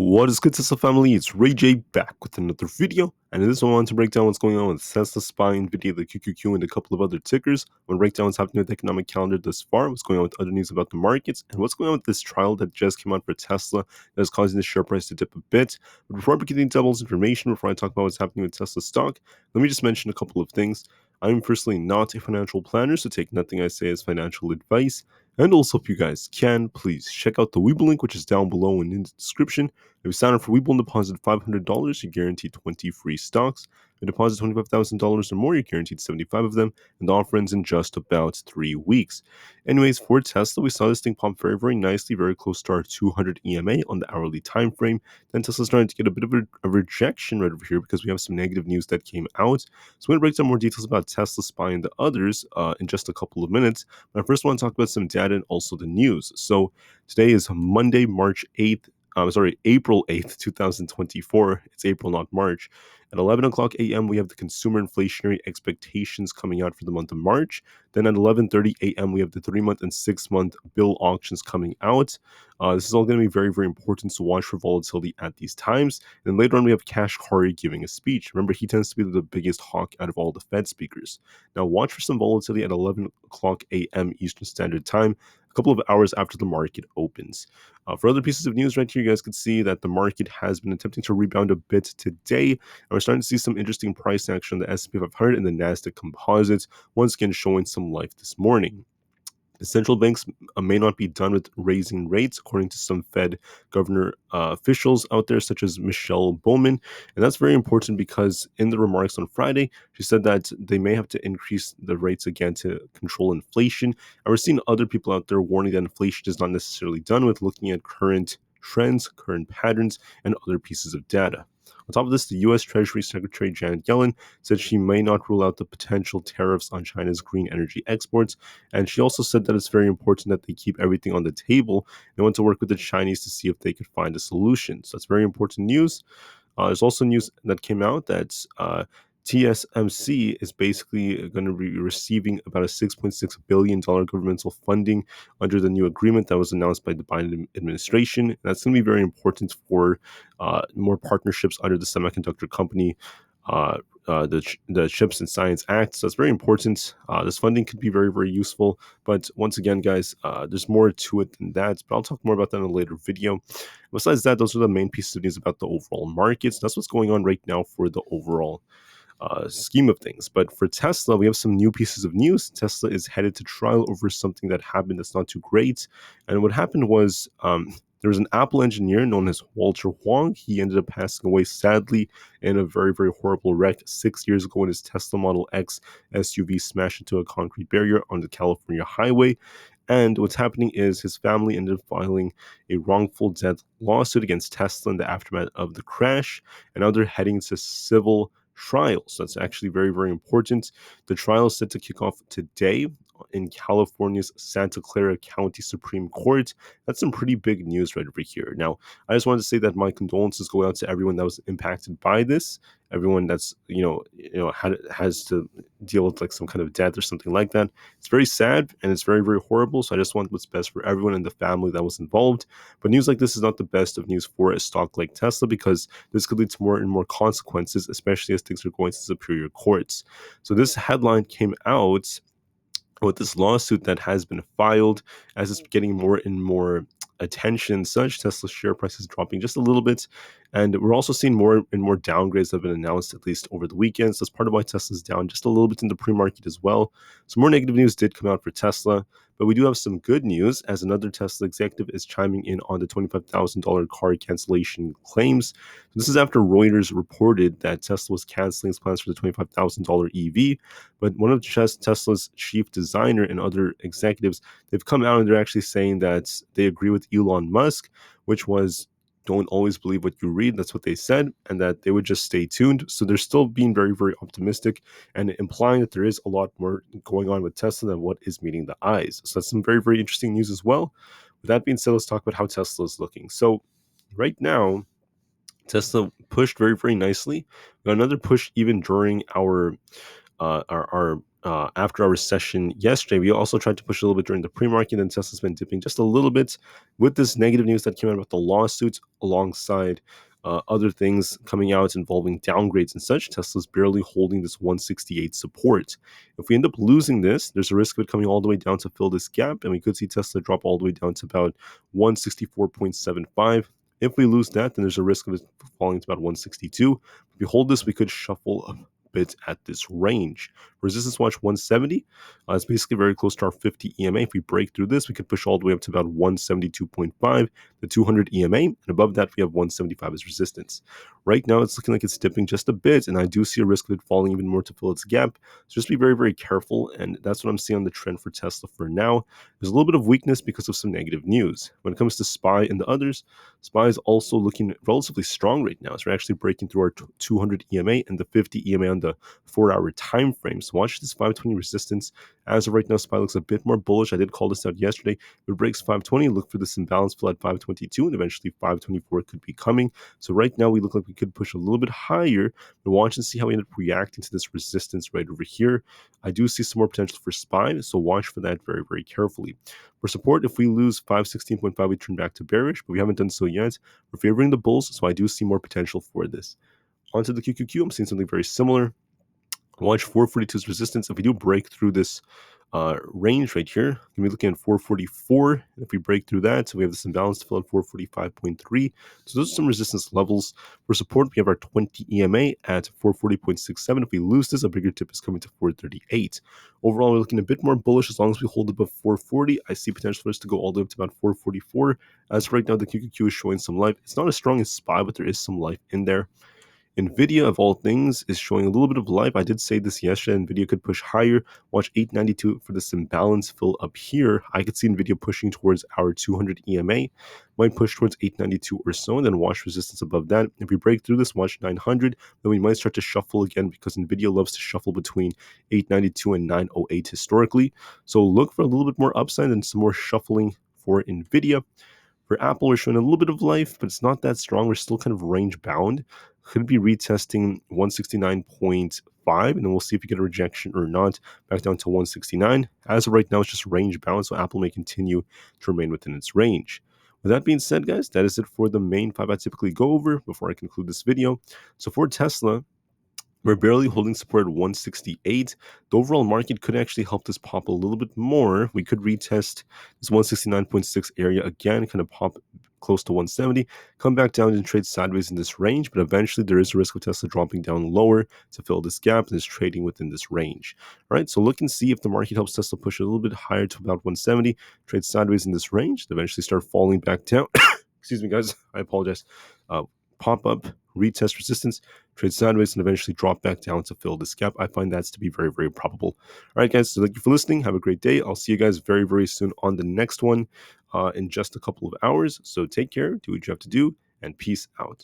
What is good, Tesla family? It's Ray J back with another video, and in this one I want to break down what's going on with Tesla, SPY, Nvda, the QQQ, and a couple of other tickers. I want to break down what's happening with the economic calendar thus far, what's going on with other news about the markets, and what's going on with this trial that just came out for Tesla that is causing the share price to dip a bit. But before I begin into all this information, before I talk about what's happening with Tesla stock, let me just mention a couple of things. I'm personally not a financial planner, so take nothing I say as financial advice. And also, if you guys can, please check out the Webull link, which is down below and in the description. If you sign up for Webull and deposit $500, you guarantee 20 free stocks. If you deposit $25,000 or more, you're guaranteed 75 of them, and the offer ends in just about 3 weeks. Anyways, for Tesla, we saw this thing pump very, very nicely, very close to our 200 EMA on the hourly time frame. Then Tesla started to get a bit of a rejection right over here because we have some negative news that came out. So I'm going to break down more details about Tesla, SPY, and the others in just a couple of minutes. But I first want to talk about some data and also the news. So today is Monday, April 8th, 2024. It's April, not March. At 11 o'clock a.m., we have the consumer inflationary expectations coming out for the month of March. Then at 11:30 a.m., we have the 3-month and 6-month bill auctions coming out. This is all going to be very, very important to watch for volatility at these times. And then later on, we have Kashkari giving a speech. Remember, he tends to be the biggest hawk out of all the Fed speakers. Now, watch for some volatility at 11 o'clock a.m. Eastern Standard Time, a couple of hours after the market opens. For other pieces of news right here, you guys can see that the market has been attempting to rebound a bit today, and we're starting to see some interesting price action on the S&P 500 and the Nasdaq Composite, once again showing some life this morning. The central banks may not be done with raising rates, according to some Fed governor officials out there, such as Michelle Bowman. And that's very important because in the remarks on Friday, she said that they may have to increase the rates again to control inflation. And we're seeing other people out there warning that inflation is not necessarily done with, looking at current trends, current patterns, and other pieces of data. On top of this, the U.S. Treasury Secretary Janet Yellen said she may not rule out the potential tariffs on China's green energy exports. And she also said that it's very important that they keep everything on the table. They want to work with the Chinese to see if they could find a solution. So that's very important news. There's also news that came out that TSMC is basically going to be receiving about a $6.6 billion governmental funding under the new agreement that was announced by the Biden administration. And that's going to be very important for more partnerships under the semiconductor company, the Chips and Science Act. So that's very important. This funding could be very, very useful. But once again, guys, there's more to it than that. But I'll talk more about that in a later video. Besides that, those are the main pieces of news about the overall markets. That's what's going on right now for the overall scheme of things. But for Tesla, we have some new pieces of news. Tesla is headed to trial over something that happened that's not too great. And what happened was there was an Aapl engineer known as Walter Huang. He ended up passing away, sadly, in a very, very horrible wreck 6 years ago when his Tesla Model X SUV smashed into a concrete barrier on the California highway. And what's happening is his family ended up filing a wrongful death lawsuit against Tesla in the aftermath of the crash. And now they're heading to civil trials. That's actually very, very important. The trial is set to kick off today in California's Santa Clara County Supreme Court. That's some pretty big news right over here. Now, I just wanted to say that my condolences go out to everyone that was impacted by this, everyone that's has to deal with like some kind of death or something like that. It's very sad and it's very, very horrible. So I just want what's best for everyone in the family that was involved. But news like this is not the best of news for a stock like Tesla, because this could lead to more and more consequences, especially as things are going to superior courts. So this headline came out with this lawsuit that has been filed. As it's getting more and more attention, such Tesla's share price is dropping just a little bit, and we're also seeing more and more downgrades that have been announced, at least over the weekend. So that's part of why Tesla's down just a little bit in the pre-market as well. So more negative news did come out for Tesla, but we do have some good news, as another Tesla executive is chiming in on the $25,000 car cancellation claims. So this is after Reuters reported that Tesla was canceling its plans for the $25,000 EV, but one of Tesla's chief designer and other executives, they've come out and they're actually saying that they agree with Elon Musk, which was, don't always believe what you read. That's what they said, and that they would just stay tuned. So they're still being very, very optimistic and implying that there is a lot more going on with Tesla than what is meeting the eyes. So that's some very, very interesting news as well. With that being said, let's talk about how Tesla is looking. So right now, Tesla pushed very, very nicely. We got another push even during our after our session yesterday, we also tried to push a little bit during the pre-market, and Tesla's been dipping just a little bit with this negative news that came out about the lawsuits alongside other things coming out involving downgrades and such. Tesla's barely holding this 168 support. If we end up losing this, there's a risk of it coming all the way down to fill this gap, and we could see Tesla drop all the way down to about 164.75. If we lose that, then there's a risk of it falling to about 162. If we hold this, we could shuffle a bit at this range. Resistance watch 170 is basically very close to our 50 EMA. If we break through this, we could push all the way up to about 172.5, the 200 EMA, and above that we have 175 as resistance. Right now it's looking like it's dipping just a bit, and I do see a risk of it falling even more to fill its gap. So just be very, very careful, and that's what I'm seeing on the trend for Tesla for now. There's a little bit of weakness because of some negative news. When it comes to SPY and the others, SPY is also looking relatively strong right now. So we're actually breaking through our 200 EMA and the 50 EMA on the 4-hour time frame. So watch this 520 resistance. As of right now, SPY looks a bit more bullish. I did call this out yesterday. If it breaks 520, look for this imbalance fill at 522, and eventually 524 could be coming. So right now we look like we could push a little bit higher, but watch and see how we end up reacting to this resistance right over here. I do see some more potential for SPY, so watch for that very, very carefully. For support, if we lose 516.5, we turn back to bearish, but we haven't done so yet. We're favoring the bulls, so I do see more potential for this. Onto the QQQ, I'm seeing something very similar. Watch 442's resistance. If we do break through this range right here, we're going to be looking at 444. If we break through that, so we have this imbalance to fill at 445.3. So those are some resistance levels. For support, we have our 20 EMA at 440.67. If we lose this, a bigger tip is coming to 438. Overall, we're looking a bit more bullish as long as we hold above 440. I see potential for us to go all the way up to about 444. As right now, the QQQ is showing some life. It's not as strong as SPY, but there is some life in there. Nvda, of all things, is showing a little bit of life. I did say this yesterday. Nvda could push higher. Watch 892 for this imbalance fill up here. I could see Nvda pushing towards our 200 EMA. Might push towards 892 or so, and then watch resistance above that. If we break through this, watch 900. Then we might start to shuffle again because Nvda loves to shuffle between 892 and 908 historically. So look for a little bit more upside and some more shuffling for Nvda. For Aapl, we're showing a little bit of life, but it's not that strong. We're still kind of range bound. Could be retesting 169.5, and then we'll see if we get a rejection or not. Back down to 169. As of right now, it's just range bound, so Aapl may continue to remain within its range. With that being said, guys, that is it for the main 5 I typically go over before I conclude this video. So for Tesla, we're barely holding support at 168. The overall market could actually help this pop a little bit more. We could retest this 169.6 area again, kind of pop close to 170, come back down and trade sideways in this range, but eventually there is a risk of Tesla dropping down lower to fill this gap and is trading within this range. All right, so look and see if the market helps Tesla push a little bit higher to about 170, trade sideways in this range, then eventually start falling back down. Excuse me, guys, I apologize. Pop up, retest resistance, trade sideways, and eventually drop back down to fill this gap. I find that to be very, very probable. All right, guys, so thank you for listening. Have a great day. I'll see you guys very, very soon on the next one in just a couple of hours. So take care, do what you have to do, and peace out.